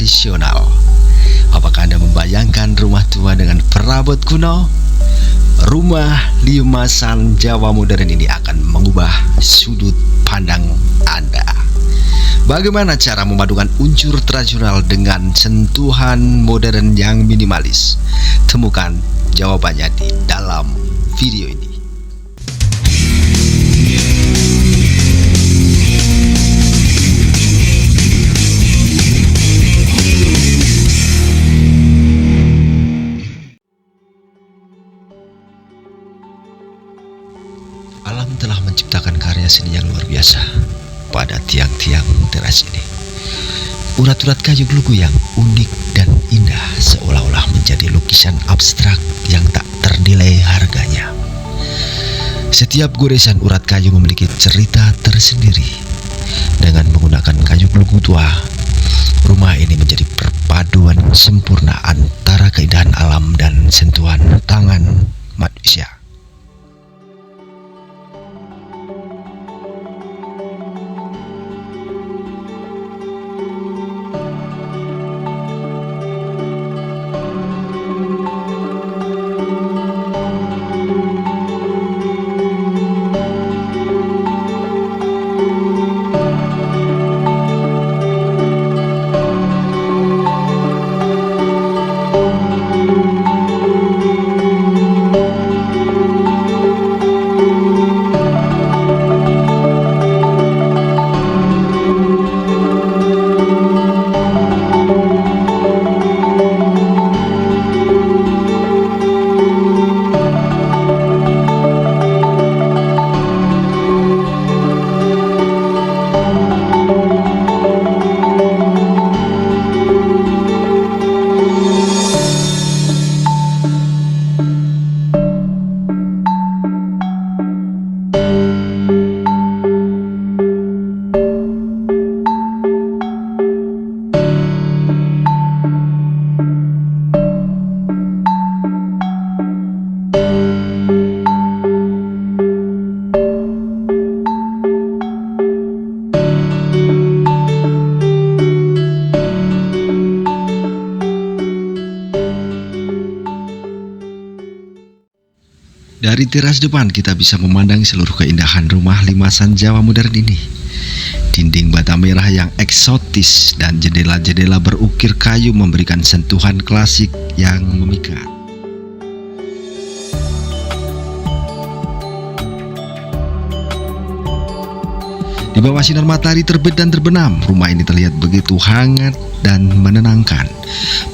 tradisional. Apakah Anda membayangkan rumah tua dengan perabot kuno? Rumah limasan Jawa modern ini akan mengubah sudut pandang Anda. Bagaimana cara memadukan unsur tradisional dengan sentuhan modern yang minimalis? Temukan jawabannya di dalam video ini. Alam telah menciptakan karya seni yang luar biasa pada tiang-tiang teras ini. Urat-urat kayu gelugu yang unik dan indah seolah-olah menjadi lukisan abstrak yang tak ternilai harganya. Setiap goresan urat kayu memiliki cerita tersendiri. Dengan menggunakan kayu gelugu tua, rumah ini menjadi perpaduan sempurna antara keindahan alam dan sentuhan tangan manusia. Dari teras depan kita bisa memandang seluruh keindahan rumah limasan Jawa modern ini. Dinding bata merah yang eksotis dan jendela-jendela berukir kayu memberikan sentuhan klasik yang memikat. Di bawah sinar matahari terbit dan terbenam, rumah ini terlihat begitu hangat dan menenangkan,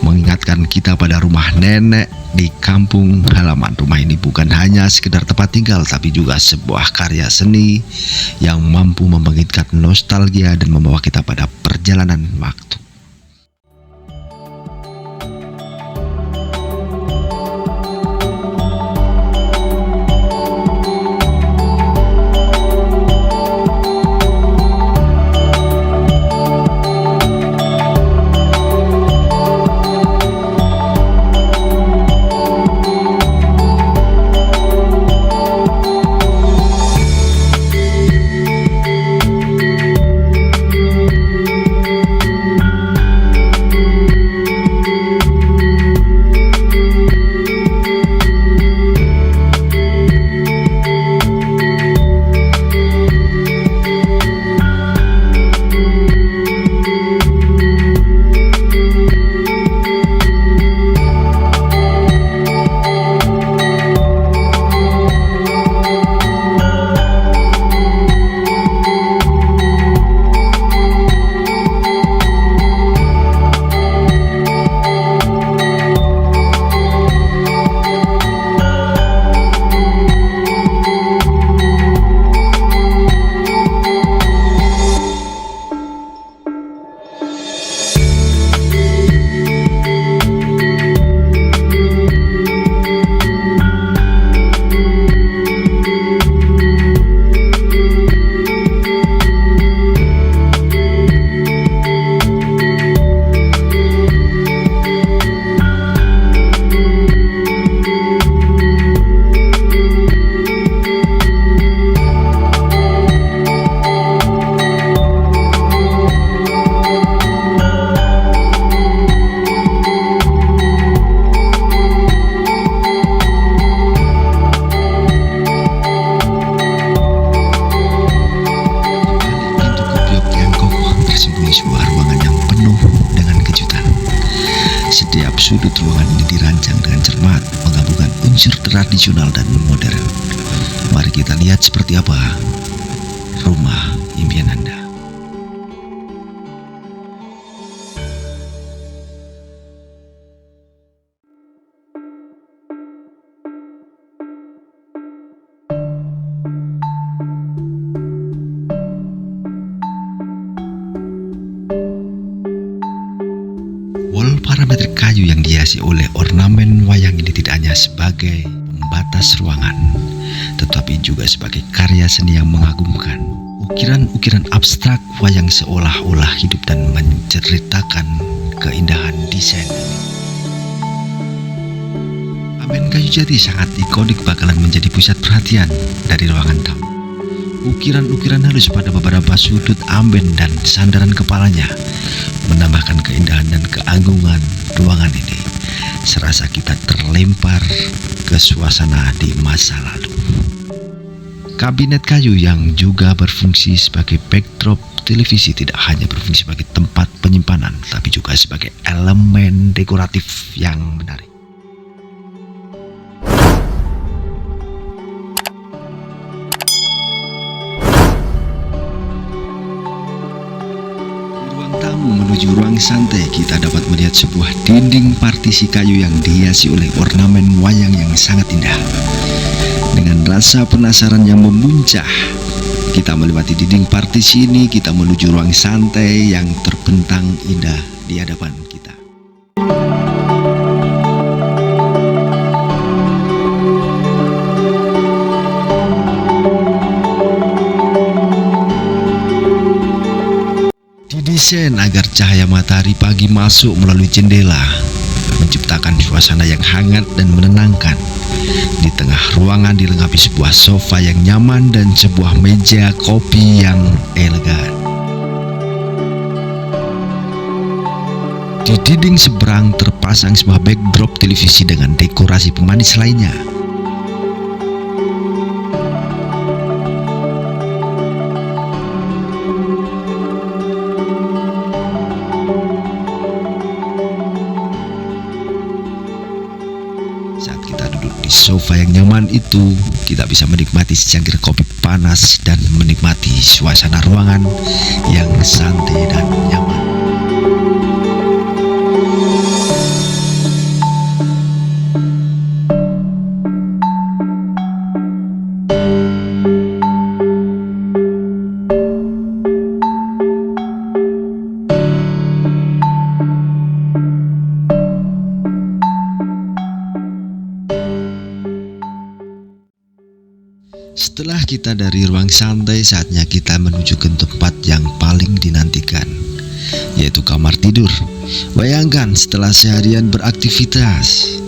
mengingatkan kita pada rumah nenek di kampung halaman. Rumah ini bukan hanya sekedar tempat tinggal, tapi juga sebuah karya seni yang mampu membangkitkan nostalgia dan membawa kita pada perjalanan waktu. sudut ruangan ini dirancang dengan cermat, menggabungkan unsur tradisional dan modern. Mari kita lihat seperti apa rumah impian Anda. Wall parameter kayu yang dihiasi oleh ornamen wayang ini tidak hanya sebagai pembatas ruangan, tetapi juga sebagai karya seni yang mengagumkan. Ukiran-ukiran abstrak wayang seolah-olah hidup dan menceritakan keindahan desain ini. Amen kayu jati sangat ikonik bakalan menjadi pusat perhatian dari ruangan tamu. Ukiran-ukiran halus pada beberapa sudut amben dan sandaran kepalanya menambahkan keindahan dan keagungan ruangan ini. Serasa kita terlempar ke suasana di masa lalu. Kabinet kayu yang juga berfungsi sebagai backdrop televisi tidak hanya berfungsi sebagai tempat penyimpanan, tapi juga sebagai elemen dekoratif yang menarik. Menuju ruang santai, kita dapat melihat sebuah dinding partisi kayu yang dihiasi oleh ornamen wayang yang sangat indah. Dengan rasa penasaran yang memuncah, kita melewati dinding partisi ini, kita menuju ruang santai yang terbentang indah di hadapan kita. Didesain agar cahaya matahari pagi masuk melalui jendela, menciptakan suasana yang hangat dan menenangkan. Di tengah ruangan dilengkapi sebuah sofa yang nyaman dan sebuah meja kopi yang elegan. Di dinding seberang terpasang sebuah backdrop televisi dengan dekorasi pemanis lainnya. Saat kita duduk di sofa yang nyaman itu, kita bisa menikmati secangkir kopi panas dan menikmati suasana ruangan yang santai dan nyaman. Setelah kita dari ruang santai, saatnya kita menuju ke tempat yang paling dinantikan, yaitu kamar tidur. Bayangkan setelah seharian beraktivitas,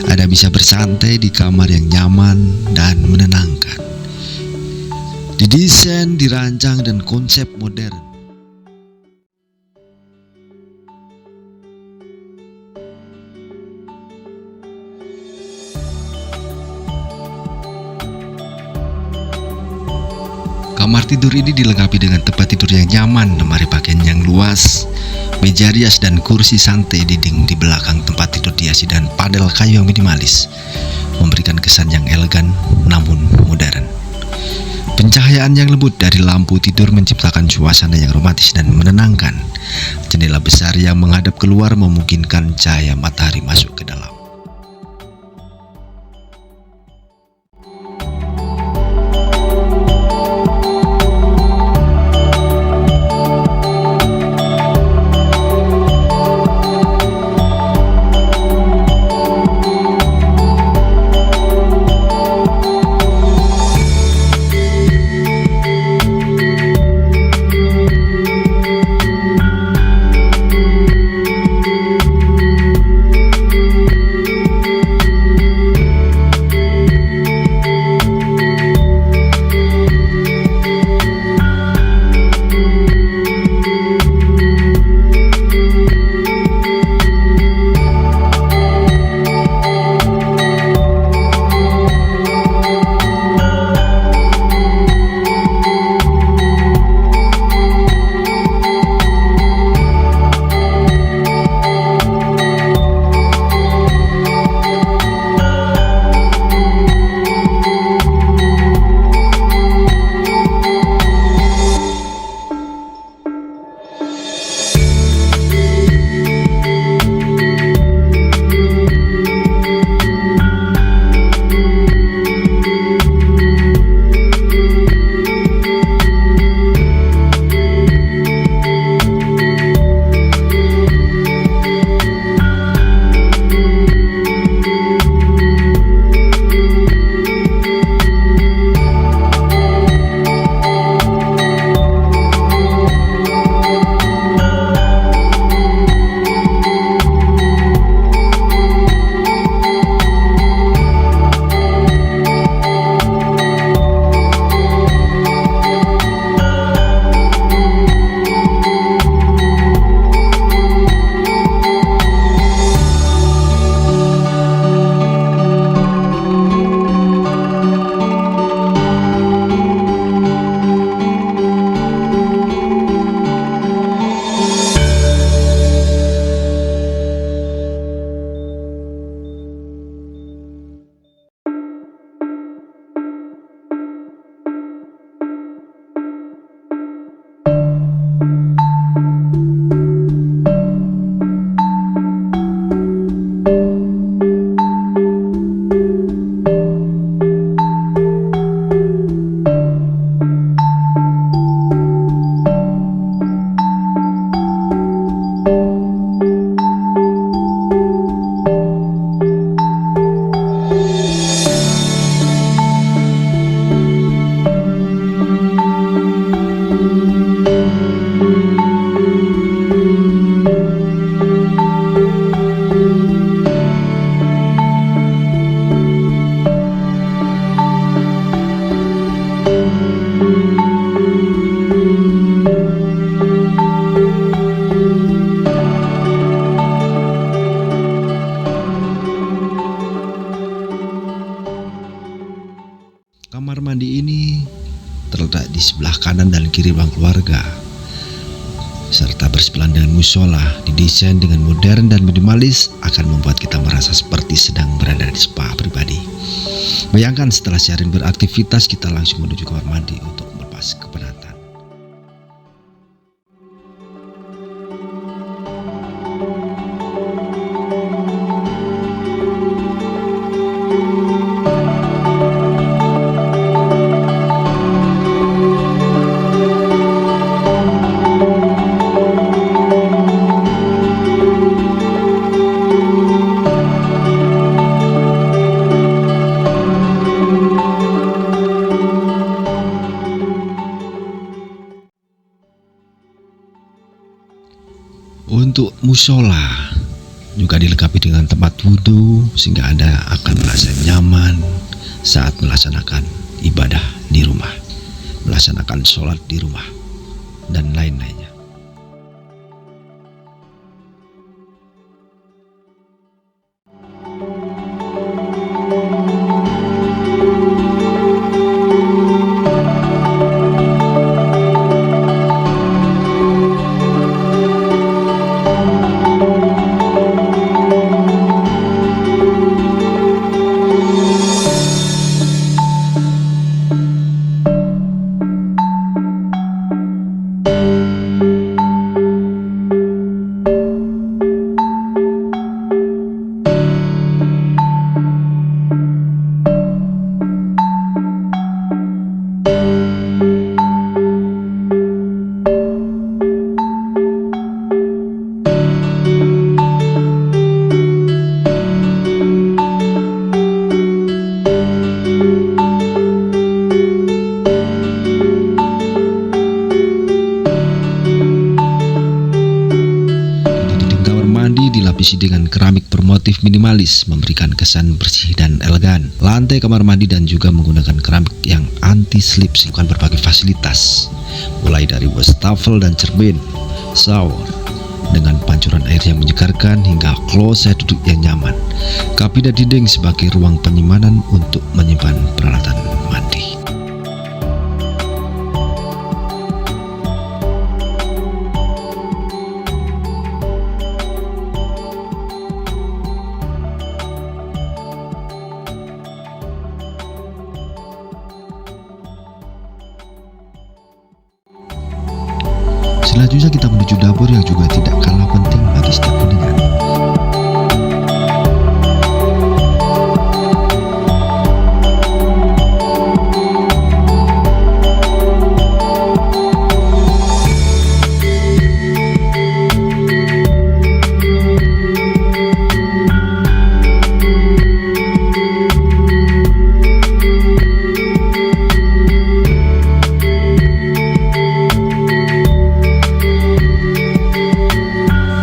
Anda bisa bersantai di kamar yang nyaman dan menenangkan. Didesain, dirancang, dan konsep modern. Kamar tidur ini dilengkapi dengan tempat tidur yang nyaman, lemari pakaian yang luas, meja rias dan kursi santai. Dinding di belakang tempat tidur dihiasi dengan panel kayu yang minimalis, memberikan kesan yang elegan namun modern. Pencahayaan yang lembut dari lampu tidur menciptakan suasana yang romantis dan menenangkan. Jendela besar yang menghadap keluar memungkinkan cahaya matahari masuk ke dalam. sebelah kanan dan kiri ruang keluarga, serta bersebelahan dengan musola, didesain dengan modern dan minimalis, akan membuat kita merasa seperti sedang berada di spa pribadi. Bayangkan setelah seharian beraktivitas, kita langsung menuju kamar mandi untuk melepas kepenatan. Untuk musola juga dilengkapi dengan tempat wudhu sehingga Anda akan merasa nyaman saat melaksanakan ibadah di rumah, melaksanakan sholat di rumah, dan lain-lainnya. Dilapisi dengan keramik bermotif minimalis, memberikan kesan bersih dan elegan. Lantai kamar mandi dan juga menggunakan keramik yang anti slip, dengan berbagai fasilitas, mulai dari wastafel dan cermin, shower dengan pancuran air yang menyegarkan, hingga kloset duduk yang nyaman. Kabinet dinding sebagai ruang penyimpanan untuk menyimpan peralatan mandi. Selanjutnya kita menuju dapur yang juga tidak kalah penting bagi setiap hunian.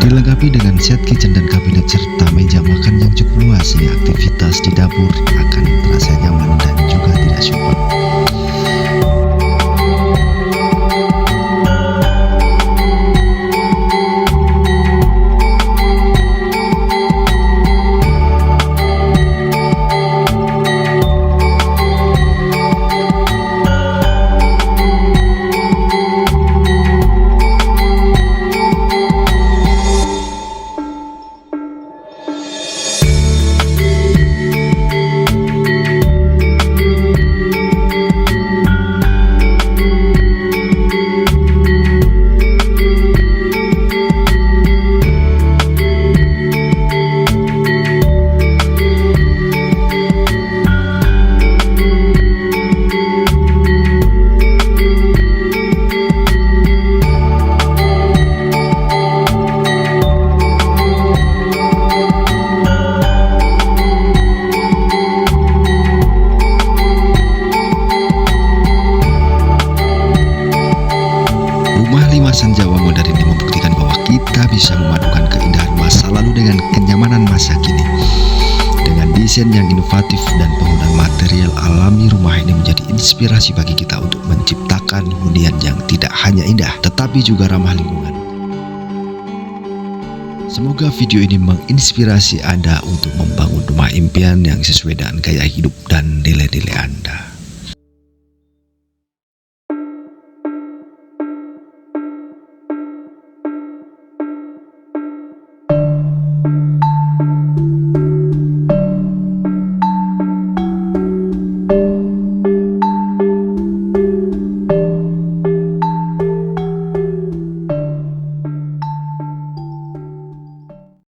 Dilengkapi dengan set kitchen dan kabinet serta meja makan yang cukup luas, sehingga aktivitas di dapur akan terasa nyaman dan juga tidak sumpah. Limasan Jawa modern ini membuktikan bahwa kita bisa memadukan keindahan masa lalu dengan kenyamanan masa kini. Dengan desain yang inovatif dan penggunaan material alami, rumah ini menjadi inspirasi bagi kita untuk menciptakan hunian yang tidak hanya indah, tetapi juga ramah lingkungan. Semoga video ini menginspirasi Anda untuk membangun rumah impian yang sesuai dengan gaya hidup dan nilai-nilai Anda.